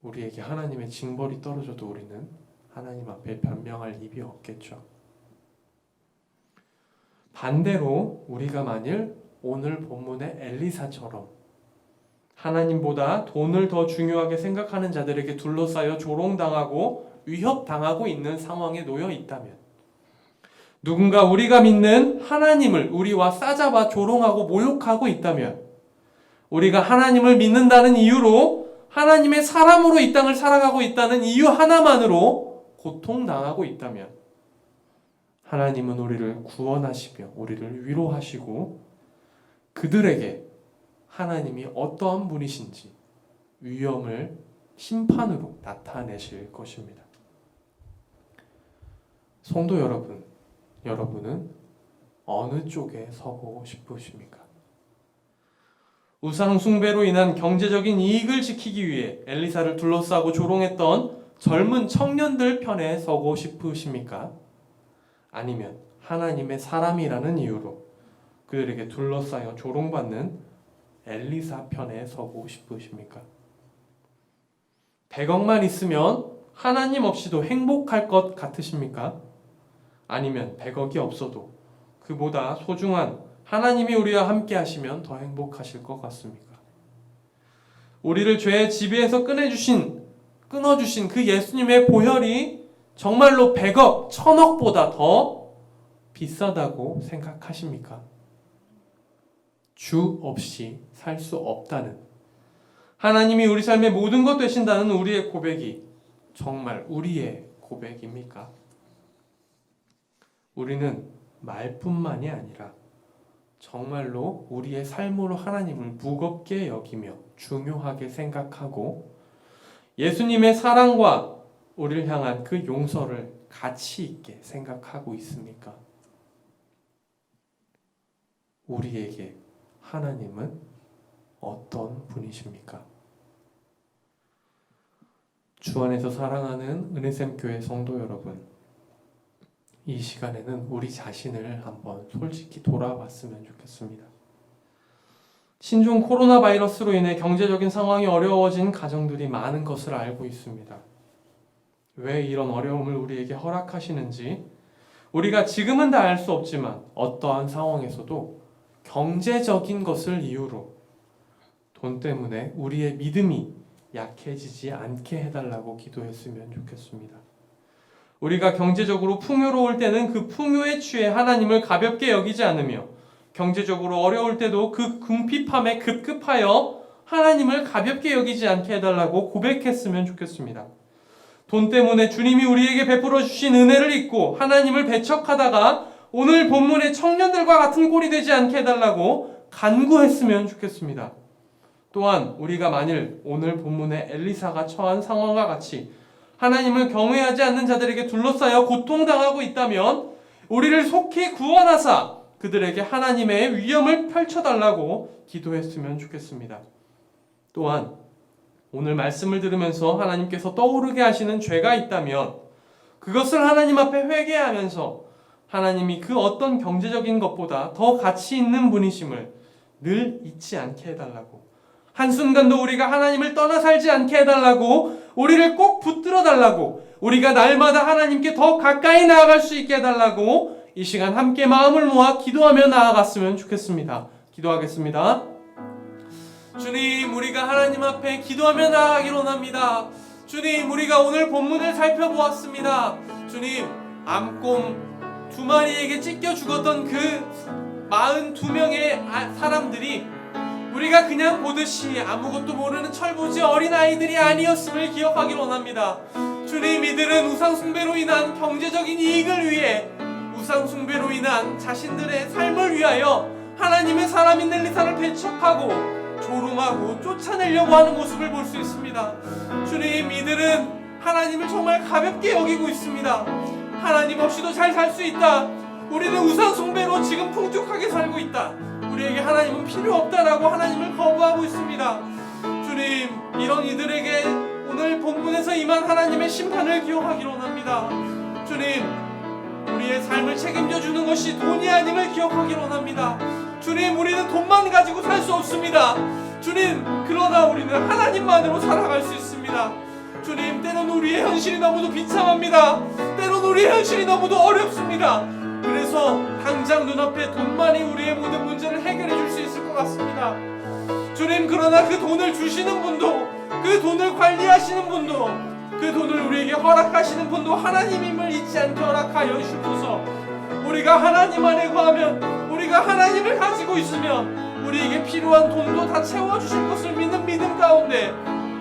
우리에게 하나님의 징벌이 떨어져도 우리는 하나님 앞에 변명할 입이 없겠죠. 반대로 우리가 만일 오늘 본문의 엘리사처럼 하나님보다 돈을 더 중요하게 생각하는 자들에게 둘러싸여 조롱당하고 위협당하고 있는 상황에 놓여 있다면, 누군가 우리가 믿는 하나님을 우리와 싸잡아 조롱하고 모욕하고 있다면, 우리가 하나님을 믿는다는 이유로 하나님의 사람으로 이 땅을 살아가고 있다는 이유 하나만으로 고통당하고 있다면, 하나님은 우리를 구원하시며 우리를 위로하시고 그들에게 하나님이 어떠한 분이신지 위엄을 심판으로 나타내실 것입니다. 성도 여러분, 여러분은 어느 쪽에 서고 싶으십니까? 우상 숭배로 인한 경제적인 이익을 지키기 위해 엘리사를 둘러싸고 조롱했던 젊은 청년들 편에 서고 싶으십니까? 아니면 하나님의 사람이라는 이유로 그들에게 둘러싸여 조롱받는 엘리사 편에 서고 싶으십니까? 100억만 있으면 하나님 없이도 행복할 것 같으십니까? 아니면 100억이 없어도 그보다 소중한 하나님이 우리와 함께 하시면 더 행복하실 것 같습니까? 우리를 죄의 지배에서 끊어주신 그 예수님의 보혈이 정말로 100억, 1000억보다 더 비싸다고 생각하십니까? 주 없이 살 수 없다는, 하나님이 우리 삶의 모든 것 되신다는 우리의 고백이 정말 우리의 고백입니까? 우리는 말뿐만이 아니라 정말로 우리의 삶으로 하나님을 무겁게 여기며 중요하게 생각하고 예수님의 사랑과 우리를 향한 그 용서를 가치 있게 생각하고 있습니까? 우리에게 하나님은 어떤 분이십니까? 주 안에서 사랑하는 은혜샘 교회 성도 여러분, 이 시간에는 우리 자신을 한번 솔직히 돌아봤으면 좋겠습니다. 신종 코로나 바이러스로 인해 경제적인 상황이 어려워진 가정들이 많은 것을 알고 있습니다. 왜 이런 어려움을 우리에게 허락하시는지 우리가 지금은 다 알 수 없지만 어떠한 상황에서도 경제적인 것을 이유로 돈 때문에 우리의 믿음이 약해지지 않게 해달라고 기도했으면 좋겠습니다. 우리가 경제적으로 풍요로울 때는 그 풍요에 취해 하나님을 가볍게 여기지 않으며 경제적으로 어려울 때도 그 궁핍함에 급급하여 하나님을 가볍게 여기지 않게 해달라고 고백했으면 좋겠습니다. 돈 때문에 주님이 우리에게 베풀어 주신 은혜를 잊고 하나님을 배척하다가 오늘 본문의 청년들과 같은 꼴이 되지 않게 해달라고 간구했으면 좋겠습니다. 또한 우리가 만일 오늘 본문의 엘리사가 처한 상황과 같이 하나님을 경외하지 않는 자들에게 둘러싸여 고통당하고 있다면 우리를 속히 구원하사 그들에게 하나님의 위엄을 펼쳐달라고 기도했으면 좋겠습니다. 또한 오늘 말씀을 들으면서 하나님께서 떠오르게 하시는 죄가 있다면 그것을 하나님 앞에 회개하면서 하나님이 그 어떤 경제적인 것보다 더 가치 있는 분이심을 늘 잊지 않게 해달라고, 한순간도 우리가 하나님을 떠나 살지 않게 해달라고, 우리를 꼭 붙들어 달라고, 우리가 날마다 하나님께 더 가까이 나아갈 수 있게 해달라고 이 시간 함께 마음을 모아 기도하며 나아갔으면 좋겠습니다. 기도하겠습니다. 주님, 우리가 하나님 앞에 기도하며 나아가기로 합니다. 주님, 우리가 오늘 본문을 살펴보았습니다. 주님, 암곰 2마리에게 찢겨 죽었던 그 42명의 사람들이 우리가 그냥 보듯이 아무것도 모르는 철부지 어린아이들이 아니었음을 기억하기로 원합니다. 주님, 이들은 우상숭배로 인한 경제적인 이익을 위해, 우상숭배로 인한 자신들의 삶을 위하여 하나님의 사람인 엘리사를 배척하고 조롱하고 쫓아내려고 하는 모습을 볼 수 있습니다. 주님, 이들은 하나님을 정말 가볍게 여기고 있습니다. 하나님 없이도 잘 살 수 있다. 우리는 우상숭배로 지금 풍족하게 살고 있다. 우리에게 하나님은 필요 없다라고 하나님을 거부하고 있습니다. 주님, 이런 이들에게 오늘 본문에서 임한 하나님의 심판을 기억하기로 합니다. 주님, 우리의 삶을 책임져 주는 것이 돈이 아님을 기억하기로 합니다. 주님, 우리는 돈만 가지고 살 수 없습니다. 주님, 그러나 우리는 하나님만으로 살아갈 수 있습니다. 주님, 때론 우리의 현실이 너무도 비참합니다. 때론 우리의 현실이 너무도 어렵습니다. 그래서 당장 눈앞에 돈만이 우리의 모든 문제를 해결해 줄 수 있을 것 같습니다. 주님, 그러나 그 돈을 주시는 분도, 그 돈을 관리하시는 분도, 그 돈을 우리에게 허락하시는 분도 하나님임을 잊지 않게 허락하여 주옵소서. 우리가 하나님 안에 거하면, 우리가 하나님을 가지고 있으면 우리에게 필요한 돈도 다 채워주실 것을 믿는 믿음 가운데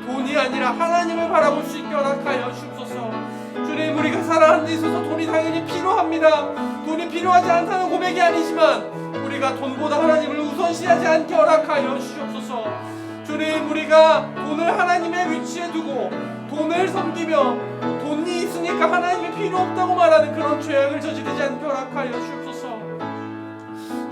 돈이 아니라 하나님을 바라볼 수 있게 허락하여 주옵소서. 주님, 우리가 살아가는 데 있어서 돈이 당연히 필요합니다. 돈이 필요하지 않다는 고백이 아니지만 우리가 돈보다 하나님을 우선시하지 않게 허락하여 주옵소서. 주님, 우리가 돈을 하나님의 위치에 두고 돈을 섬기며 돈이 있으니까 하나님이 필요 없다고 말하는 그런 죄악을 저지르지 않게 허락하여 주옵소서.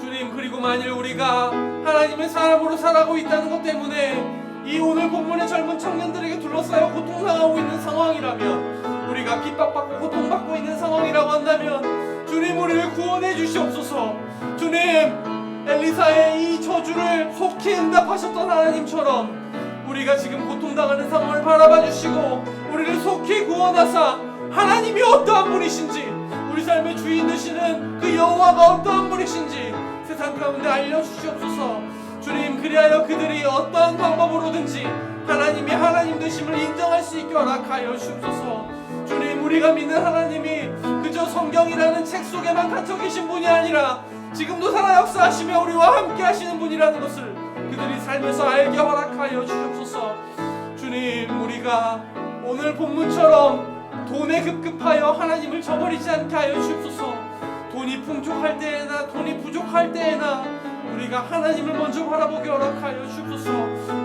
주님, 그리고 만일 우리가 하나님의 사람으로 살아가고 있다는 것 때문에 이 오늘 본문의 젊은 청년들에게 둘러싸여 고통당하고 있는 상황이라면, 우리가 핍박받고 고통받고 있는 상황이라고 한다면 주님, 우리를 구원해 주시옵소서. 주님, 엘리사의 이 저주를 속히 응답하셨던 하나님처럼 우리가 지금 고통당하는 상황을 바라봐 주시고 우리를 속히 구원하사 하나님이 어떠한 분이신지, 우리 삶의 주인 되시는 그 여호와가 어떠한 분이신지 세상 가운데 알려주시옵소서. 주님, 그리하여 그들이 어떠한 방법으로든지 하나님이 하나님 되심을 인정할 수 있게 허락하여 주옵소서. 주님, 우리가 믿는 하나님이 그저 성경이라는 책 속에만 갇혀 계신 분이 아니라 지금도 살아 역사하시며 우리와 함께 하시는 분이라는 것을 그들이 살면서 알게 허락하여 주옵소서. 주님, 우리가 오늘 본문처럼 돈에 급급하여 하나님을 저버리지 않게 하여 주옵소서. 돈이 풍족할 때에나 돈이 부족할 때에나 우리가 하나님을 먼저 바라보게 허락하여 주옵소서.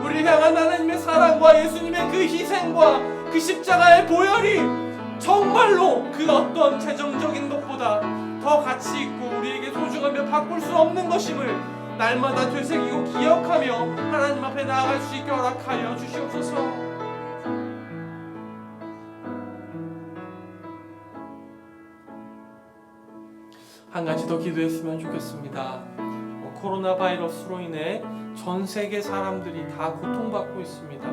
우리를 향한 하나님의 사랑과 예수님의 그 희생과 그 십자가의 보혈이 정말로 그 어떤 재정적인 것보다 더 가치 있고 우리에게 소중하며 바꿀 수 없는 것임을 날마다 되새기고 기억하며 하나님 앞에 나아갈 수 있게 허락하여 주시옵소서. 한 가지 더 기도했으면 좋겠습니다. 코로나 바이러스로 인해 전 세계 사람들이 다 고통받고 있습니다.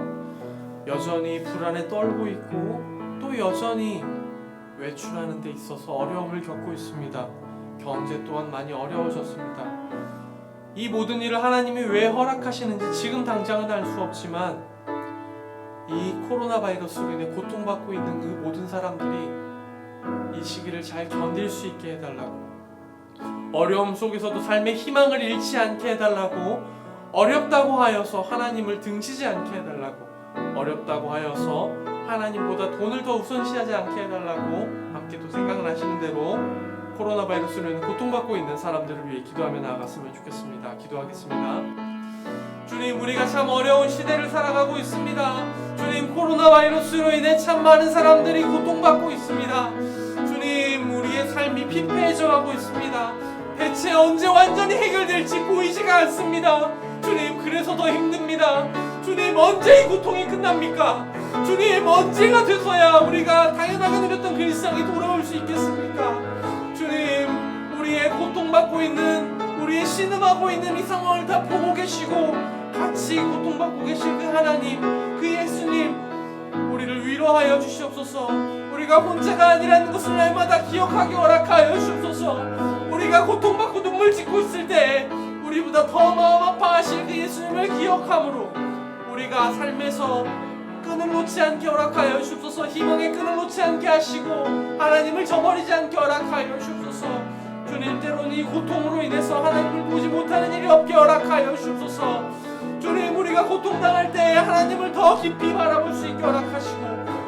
여전히 불안에 떨고 있고 또 여전히 외출하는 데 있어서 어려움을 겪고 있습니다. 경제 또한 많이 어려워졌습니다. 이 모든 일을 하나님이 왜 허락하시는지 지금 당장은 알 수 없지만 이 코로나 바이러스로 인해 고통받고 있는 그 모든 사람들이 이 시기를 잘 견딜 수 있게 해달라고, 어려움 속에서도 삶의 희망을 잃지 않게 해달라고, 어렵다고 하여서 하나님을 등지지 않게 해달라고, 어렵다고 하여서 하나님보다 돈을 더 우선시하지 않게 해달라고 함께 또 생각나시는 대로 코로나 바이러스로 인해 고통받고 있는 사람들을 위해 기도하며 나아갔으면 좋겠습니다. 기도하겠습니다. 주님, 우리가 참 어려운 시대를 살아가고 있습니다. 주님, 코로나 바이러스로 인해 참 많은 사람들이 고통받고 있습니다. 주님, 우리의 삶이 피폐해져가고 있습니다. 대체 언제 완전히 해결될지 보이지가 않습니다. 주님, 그래서 더 힘듭니다. 주님, 언제 이 고통이 끝납니까? 주님, 언제가 돼서야 우리가 당연하게 누렸던 그 일상이 돌아올 수 있겠습니까? 주님, 우리의 고통받고 있는, 우리의 신음하고 있는 이 상황을 다 보고 계시고 같이 고통받고 계신 그 하나님, 그 예수님, 우리를 위로하여 주시옵소서. 우리가 혼자가 아니라는 것을 날마다 기억하게 허락하여 주옵소서. 우리가 고통받고 눈물 짓고 있을 때 우리보다 더 마음 아파하실 그 예수님을 기억함으로 우리가 삶에서 끈을 놓지 않게 허락하여 주옵소서. 희망의 끈을 놓지 않게 하시고 하나님을 저버리지 않게 허락하여 주옵소서. 주님, 때로는 이 고통으로 인해서 하나님을 보지 못하는 일이 없게 허락하여 주옵소서. 주님, 우리가 고통당할 때 하나님을 더 깊이 바라볼 수 있게 허락하시고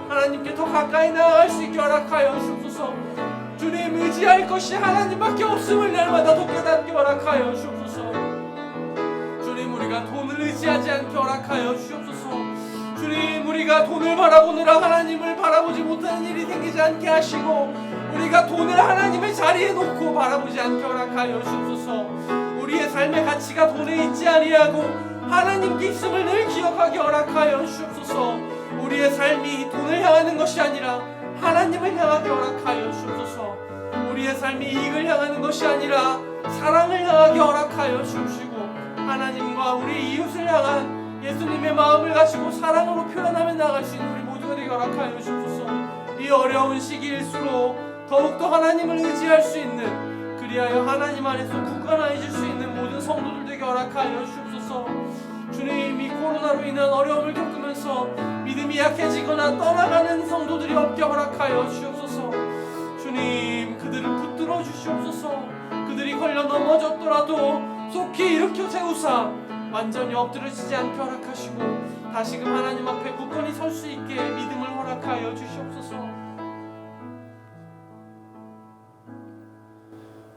하나님께 더 가까이 나아갈 수 있게 허락하여 주옵소서. 주님, 의지할 것이 하나님밖에 없음을 날마다 더 깨닫게 허락하여 주옵소서. 주님, 우리가 돈을 의지하지 않게 허락하여 주옵소서. 주님, 우리가 돈을 바라보느라 하나님을 바라보지 못하는 일이 생기지 않게 하시고 우리가 돈을 하나님의 자리에 놓고 바라보지 않게 허락하여 주옵소서. 우리의 삶의 가치가 돈에 있지 아니하고 하나님께 있음을 늘 기억하게 허락하여 주옵소서. 우리의 삶이 돈을 향하는 것이 아니라 하나님을 향하게 허락하여 주옵소서. 우리의 삶이 이익을 향하는 것이 아니라 사랑을 향하게 허락하여 주시고 하나님과 우리 이웃을 향한 예수님의 마음을 가지고 사랑으로 표현하며 나아갈 수 있는 우리 모두 특별히 허락하여 주옵소서. 이 어려운 시기일수록 더욱더 하나님을 의지할 수 있는, 그리하여 하나님 안에서 굳건해질 수 있는 모든 성도들에게 허락하여 주옵소서. 주님, 이 코로나로 인한 어려움을 겪으면서 믿음이 약해지거나 떠나가는 성도들이 없게 허락하여 주옵소서. 주님, 그들을 붙들어 주시옵소서. 그들이 걸려 넘어졌더라도 속히 일으켜 세우사 완전히 엎드러지지 않게 허락하시고 다시금 하나님 앞에 굳건히 설 수 있게 믿음을 허락하여 주시옵소서.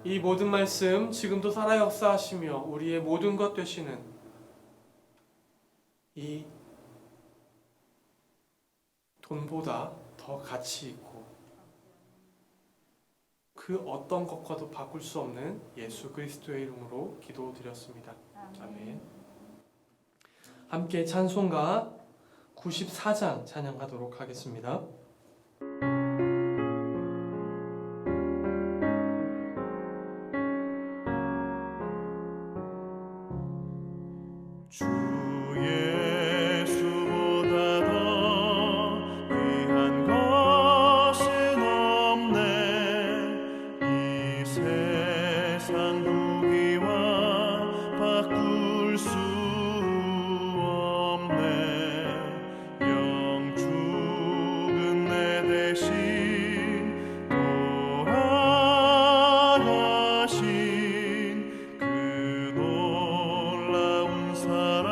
이 모든 말씀 지금도 살아 역사하시며 우리의 모든 것 되시는 이 돈보다 더 가치 있고 그 어떤 것과도 바꿀 수 없는 예수 그리스도의 이름으로 기도드렸습니다. 아멘. 함께 찬송가 94장 찬양하도록 하겠습니다. 주 예수보다 더 귀한 것은 없네. 이 세상 무기와 바꿀 수 없네. 영 죽은 내 대신 돌아가신 그 놀라운 사랑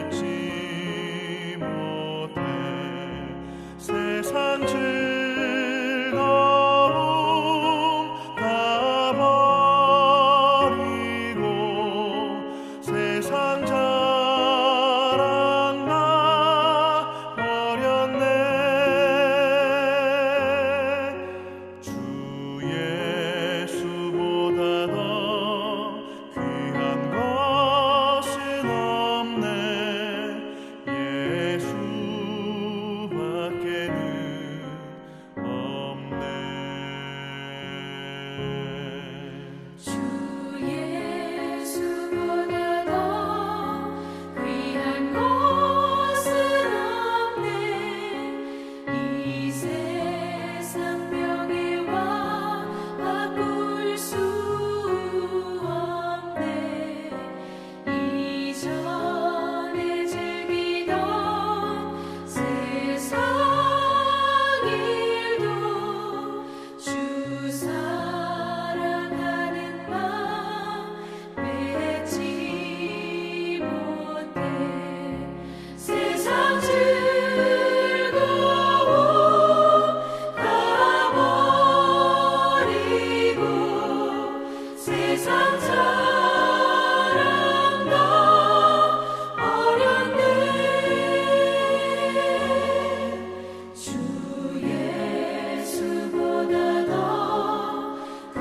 잊지 못해. 세상 즐거움 다 버리고 세상 자랑 나 버렸네. 주 예수보다 더 귀한 것은 없네. 예수밖에는 없네. 주 예수보다 더 귀한 것은 없네. 이 세상 명예와 바꿀 수 없네. 이전에 즐기던 세상 일도 주 사랑하는 마음 맺지 못해. 세상 즐거움 다 버리고 세상 자랑 다 버렸네. 주 예수보다 더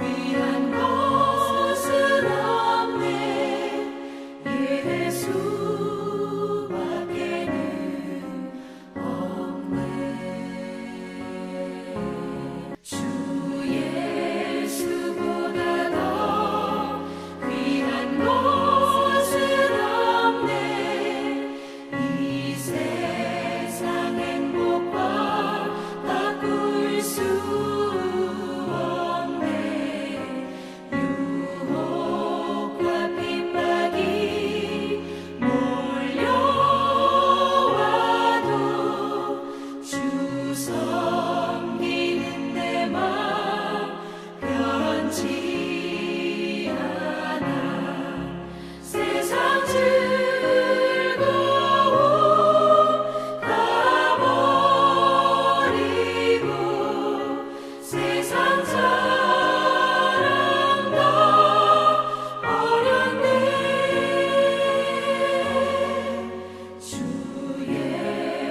귀한 것은 없네. 예수밖에는 없네. 주 예수보다 더 귀한 것은 없네. 이 세상 행복과 바꿀 수 없네. 유혹과 핍박이 몰려와도 주 섬기는 내 마음 변치 않아. 세상 즐거움 다 버리고 세상 자랑 다 버렸네. 주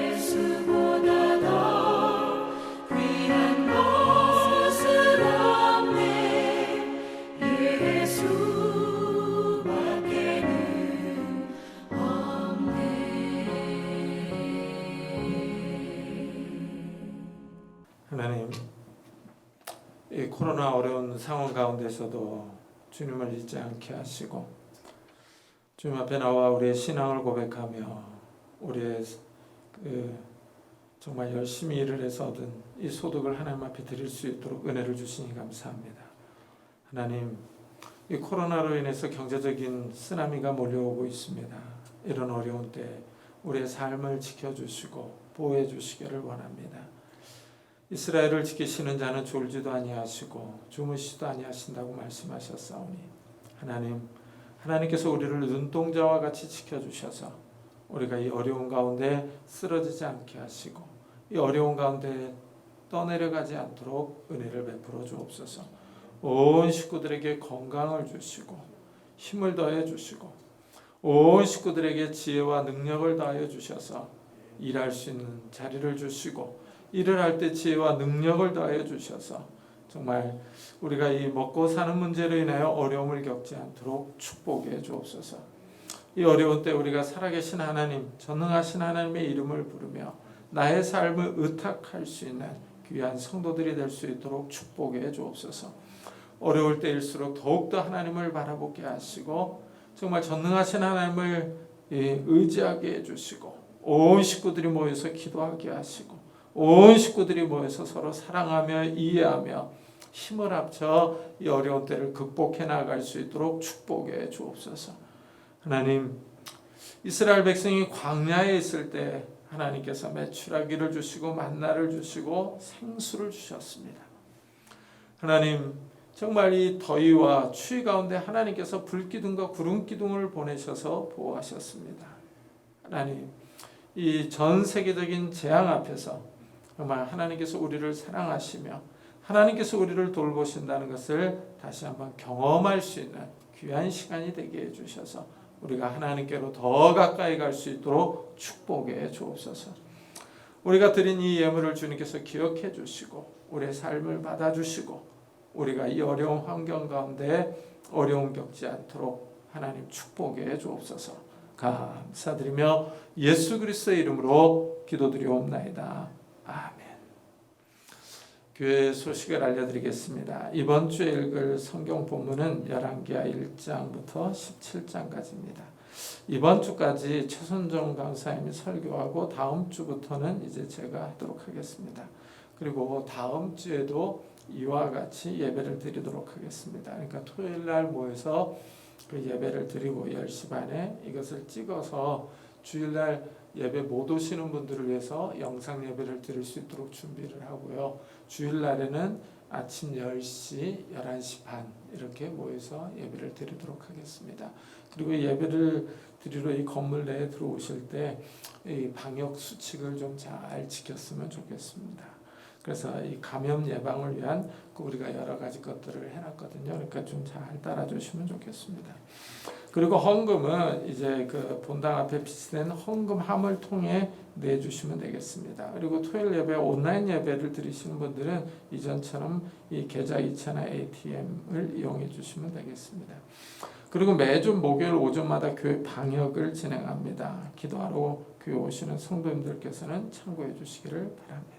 예수보다 더 귀한 것은 없네. 예수밖에는 없네. 하나님, 이 코로나 어려운 상황 가운데서도 주님을 잊지 않게 하시고 주님 앞에 나와 우리의 신앙을 고백하며 우리의 정말 열심히 일을 해서 얻은 이 소득을 하나님 앞에 드릴 수 있도록 은혜를 주시니 감사합니다. 하나님, 이 코로나로 인해서 경제적인 쓰나미가 몰려오고 있습니다. 이런 어려운 때 우리의 삶을 지켜주시고 보호해 주시기를 원합니다. 이스라엘을 지키시는 자는 졸지도 아니하시고 주무시지도 아니하신다고 말씀하셨사오니 하나님께서 우리를 눈동자와 같이 지켜주셔서 우리가 이 어려운 가운데 쓰러지지 않게 하시고 이 어려운 가운데 떠내려가지 않도록 은혜를 베풀어 주옵소서. 온 식구들에게 건강을 주시고 힘을 더해 주시고 온 식구들에게 지혜와 능력을 더하여 주셔서 일할 수 있는 자리를 주시고 일을 할 때 지혜와 능력을 더하여 주셔서 정말 우리가 이 먹고 사는 문제로 인하여 어려움을 겪지 않도록 축복해 주옵소서. 이 어려운 때 우리가 살아계신 하나님, 전능하신 하나님의 이름을 부르며 나의 삶을 의탁할 수 있는 귀한 성도들이 될 수 있도록 축복해 주옵소서. 어려울 때일수록 더욱더 하나님을 바라보게 하시고 정말 전능하신 하나님을 의지하게 해주시고 온 식구들이 모여서 기도하게 하시고 온 식구들이 모여서 서로 사랑하며 이해하며 힘을 합쳐 이 어려운 때를 극복해 나갈 수 있도록 축복해 주옵소서. 하나님, 이스라엘 백성이 광야에 있을 때 하나님께서 메추라기를 주시고 만나를 주시고 생수를 주셨습니다. 하나님, 정말 이 더위와 추위 가운데 하나님께서 불기둥과 구름기둥을 보내셔서 보호하셨습니다. 하나님, 이 전 세계적인 재앙 앞에서 정말 하나님께서 우리를 사랑하시며 하나님께서 우리를 돌보신다는 것을 다시 한번 경험할 수 있는 귀한 시간이 되게 해주셔서 우리가 하나님께로 더 가까이 갈 수 있도록 축복해 주옵소서. 우리가 드린 이 예물을 주님께서 기억해 주시고 우리의 삶을 받아주시고 우리가 이 어려운 환경 가운데 어려움 겪지 않도록 하나님 축복해 주옵소서. 감사드리며 예수 그리스도의 이름으로 기도드리옵나이다. 아멘. 교회 소식을 알려드리겠습니다. 이번 주에 읽을 성경 본문은 열왕기하 1장부터 17장까지입니다. 이번 주까지 최선정 강사님이 설교하고 다음 주부터는 이제 제가 하도록 하겠습니다. 그리고 다음 주에도 이와 같이 예배를 드리도록 하겠습니다. 그러니까 토요일 날 모여서 그 예배를 드리고 10시 반에 이것을 찍어서 주일 날 예배 못 오시는 분들을 위해서 영상 예배를 드릴 수 있도록 준비를 하고요. 주일 날에는 아침 10시, 11시 반 이렇게 모여서 예배를 드리도록 하겠습니다. 그리고 예배를 드리러 이 건물 내에 들어오실 때 이 방역 수칙을 좀 잘 지켰으면 좋겠습니다. 그래서 이 감염 예방을 위한 우리가 여러 가지 것들을 해놨거든요. 그러니까 좀 잘 따라주시면 좋겠습니다. 그리고 헌금은 이제 그 본당 앞에 비치된 헌금함을 통해 내주시면 되겠습니다. 그리고 토요일 예배 온라인 예배를 드리시는 분들은 이전처럼 이 계좌 이체나 ATM을 이용해 주시면 되겠습니다. 그리고 매주 목요일 오전마다 교회 방역을 진행합니다. 기도하러 교회 오시는 성도님들께서는 참고해 주시기를 바랍니다.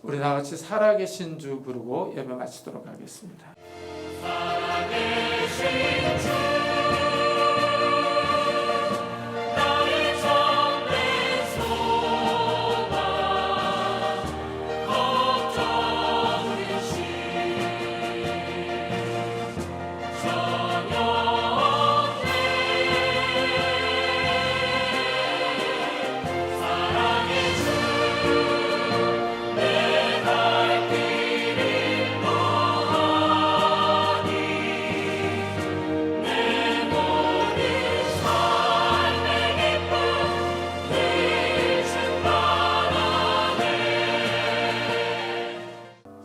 우리 다 같이 살아계신 주 부르고 예배 마치도록 하겠습니다. 살아계신 주 나의 참된 소망 걱정이신 저녁에 사랑의 주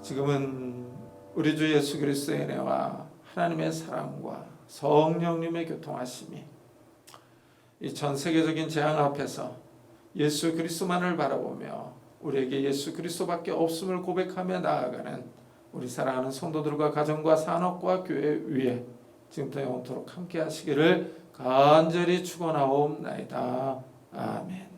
지금은 우리 주 예수 그리스도의 은혜와 하나님의 사랑과 성령님의 교통하심이 이 전 세계적인 재앙 앞에서 예수 그리스도만을 바라보며 우리에게 예수 그리스도밖에 없음을 고백하며 나아가는 우리 사랑하는 성도들과 가정과 산업과 교회 위에 지금부터 영원토록 함께 하시기를 간절히 축원하옵나이다. 아멘.